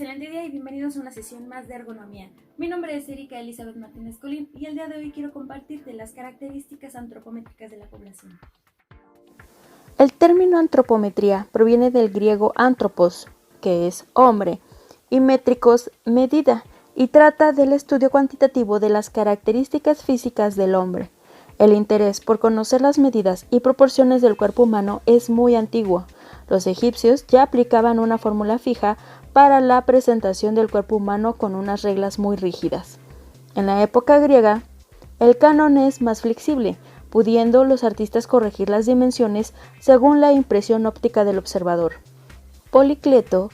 Excelente día y bienvenidos a una sesión más de ergonomía. Mi nombre es Erika Elizabeth Martínez Colín y el día de hoy quiero compartirte las características antropométricas de la población. El término antropometría proviene del griego anthropos, que es hombre, y métricos, medida, y trata del estudio cuantitativo de las características físicas del hombre. El interés por conocer las medidas y proporciones del cuerpo humano es muy antiguo. Los egipcios ya aplicaban una fórmula fija para la presentación del cuerpo humano con unas reglas muy rígidas. En la época griega, el canon es más flexible, pudiendo los artistas corregir las dimensiones según la impresión óptica del observador. Policleto,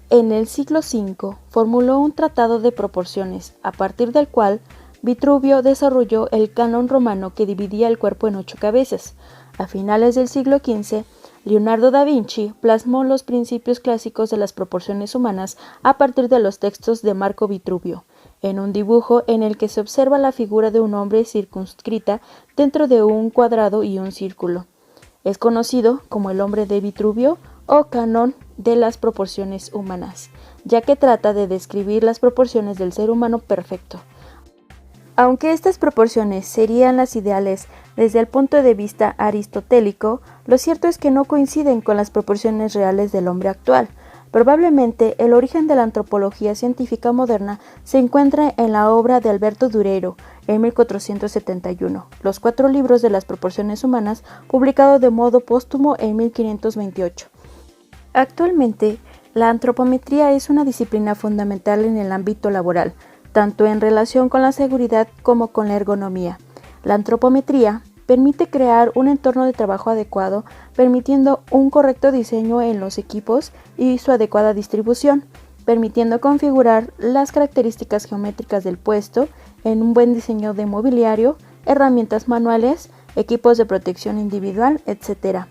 en el siglo V, formuló un tratado de proporciones, a partir del cual Vitruvio desarrolló el canon romano que dividía el cuerpo en 8 cabezas. A finales del siglo XV, Leonardo da Vinci plasmó los principios clásicos de las proporciones humanas a partir de los textos de Marco Vitruvio, en un dibujo en el que se observa la figura de un hombre circunscrita dentro de un cuadrado y un círculo. Es conocido como el hombre de Vitruvio o canon de las proporciones humanas, ya que trata de describir las proporciones del ser humano perfecto. Aunque estas proporciones serían las ideales desde el punto de vista aristotélico, lo cierto es que no coinciden con las proporciones reales del hombre actual. Probablemente el origen de la antropología científica moderna se encuentra en la obra de Alberto Durero, en 1471, Los 4 libros de las proporciones humanas, publicado de modo póstumo en 1528. Actualmente, la antropometría es una disciplina fundamental en el ámbito laboral, tanto en relación con la seguridad como con la ergonomía. La antropometría permite crear un entorno de trabajo adecuado, permitiendo un correcto diseño en los equipos y su adecuada distribución, permitiendo configurar las características geométricas del puesto en un buen diseño de mobiliario, herramientas manuales, equipos de protección individual, etc.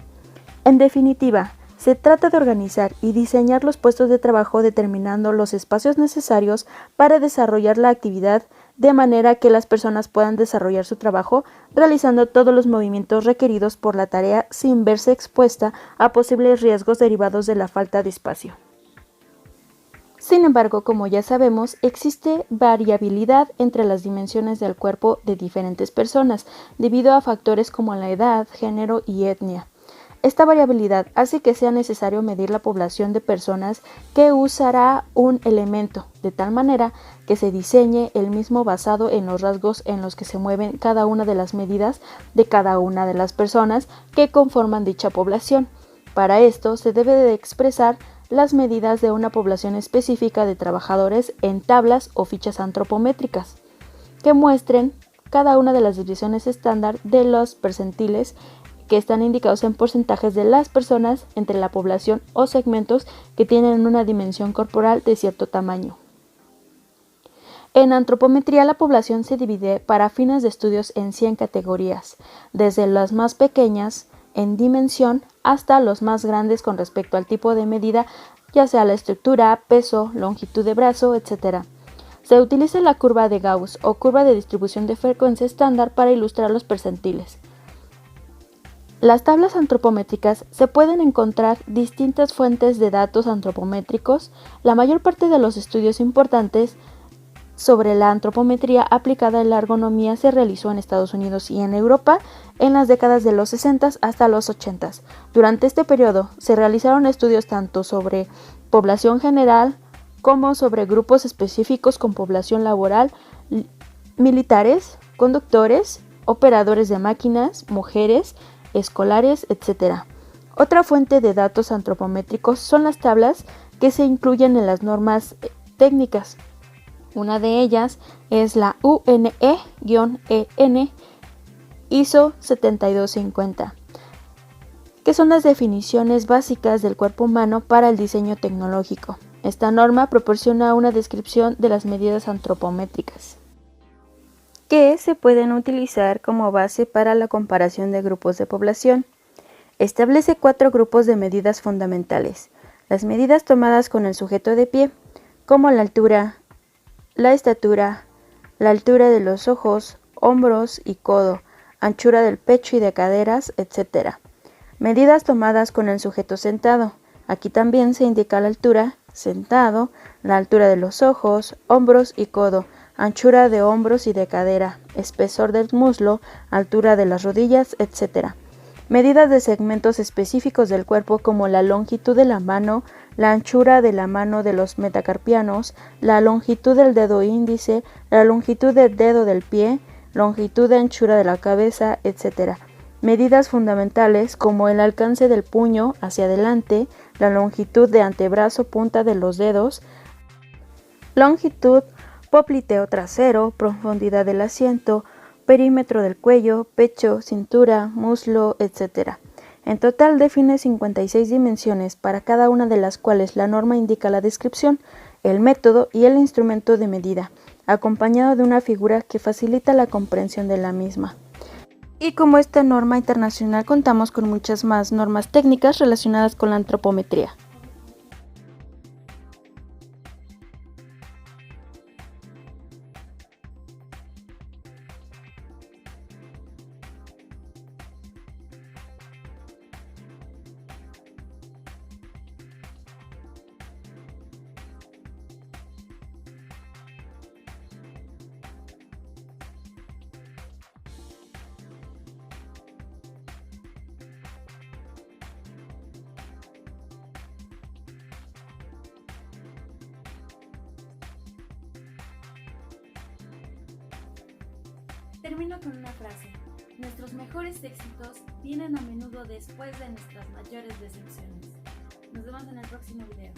En definitiva, se trata de organizar y diseñar los puestos de trabajo determinando los espacios necesarios para desarrollar la actividad de manera que las personas puedan desarrollar su trabajo realizando todos los movimientos requeridos por la tarea sin verse expuesta a posibles riesgos derivados de la falta de espacio. Sin embargo, como ya sabemos, existe variabilidad entre las dimensiones del cuerpo de diferentes personas debido a factores como la edad, género y etnia. Esta variabilidad hace que sea necesario medir la población de personas que usará un elemento, de tal manera que se diseñe el mismo basado en los rasgos en los que se mueven cada una de las medidas de cada una de las personas que conforman dicha población. Para esto se debe de expresar las medidas de una población específica de trabajadores en tablas o fichas antropométricas, que muestren cada una de las divisiones estándar de los percentiles que están indicados en porcentajes de las personas entre la población o segmentos que tienen una dimensión corporal de cierto tamaño. En antropometría la población se divide para fines de estudios en 100 categorías, desde las más pequeñas en dimensión hasta los más grandes con respecto al tipo de medida, ya sea la estructura, peso, longitud de brazo, etc. Se utiliza la curva de Gauss o curva de distribución de frecuencia estándar para ilustrar los percentiles. Las tablas antropométricas se pueden encontrar distintas fuentes de datos antropométricos. La mayor parte de los estudios importantes sobre la antropometría aplicada en la ergonomía se realizó en Estados Unidos y en Europa en las décadas de los 60 hasta los 80. Durante este periodo se realizaron estudios tanto sobre población general como sobre grupos específicos con población laboral, militares, conductores, operadores de máquinas, mujeres, escolares, etc. Otra fuente de datos antropométricos son las tablas que se incluyen en las normas técnicas. Una de ellas es la UNE-EN ISO 7250, que son las definiciones básicas del cuerpo humano para el diseño tecnológico. Esta norma proporciona una descripción de las medidas antropométricas, que se pueden utilizar como base para la comparación de grupos de población. Establece 4 grupos de medidas fundamentales: las medidas tomadas con el sujeto de pie, como la altura, la estatura, la altura de los ojos, hombros y codo, anchura del pecho y de caderas, etc. Medidas tomadas con el sujeto sentado. Aquí también se indica la altura sentado, la altura de los ojos, hombros y codo, anchura de hombros y de cadera, espesor del muslo, altura de las rodillas, etc. Medidas de segmentos específicos del cuerpo como la longitud de la mano, la anchura de la mano de los metacarpianos, la longitud del dedo índice, la longitud del dedo del pie, longitud de anchura de la cabeza, etc. Medidas fundamentales como el alcance del puño hacia adelante, la longitud de antebrazo punta de los dedos, longitud, popliteo trasero, profundidad del asiento, perímetro del cuello, pecho, cintura, muslo, etc. En total define 56 dimensiones para cada una de las cuales la norma indica la descripción, el método y el instrumento de medida, acompañado de una figura que facilita la comprensión de la misma. Y como esta norma internacional contamos con muchas más normas técnicas relacionadas con la antropometría. Termino con una frase. Nuestros mejores éxitos vienen a menudo después de nuestras mayores decepciones. Nos vemos en el próximo video.